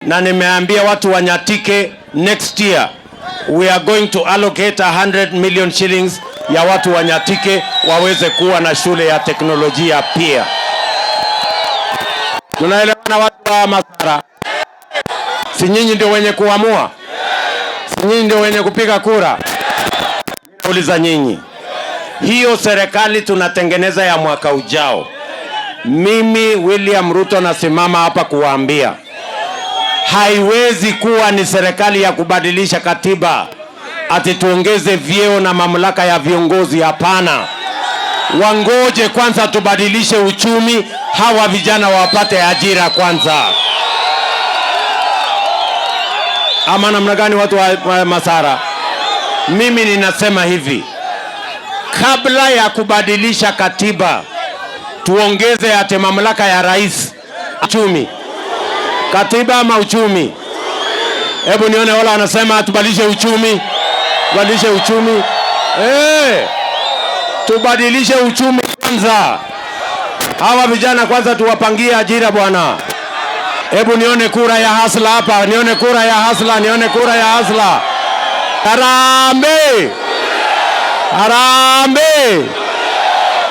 na nimeambia watu wa Nyatike, next year we are going to allocate 100 million shillings ya watu wa Nyatike waweze kuwa na shule ya teknolojia pia. Tunaelewana watu wa Masara? Si nyinyi ndio wenye kuamua? Si nyinyi ndio wenye kupiga kura? Nauliza nyinyi, hiyo serikali tunatengeneza ya mwaka ujao, mimi William Ruto nasimama hapa kuwaambia, haiwezi kuwa ni serikali ya kubadilisha katiba ati tuongeze vyeo na mamlaka ya viongozi. Hapana, wangoje kwanza tubadilishe uchumi, hawa vijana wapate ajira kwanza. Ama namna gani watu wa Masara? Mimi ninasema hivi, kabla ya kubadilisha katiba tuongeze ate mamlaka ya rais. Uchumi, katiba ama uchumi? Hebu nione wala anasema tubadilishe uchumi. Tubadilishe uchumi. Tubadilishe uchumi kwanza. Hawa vijana kwanza tuwapangie ajira bwana. Hebu nione kura ya hasla hapa, nione kura ya hasla, nione kura ya hasla. Harambee! Harambee!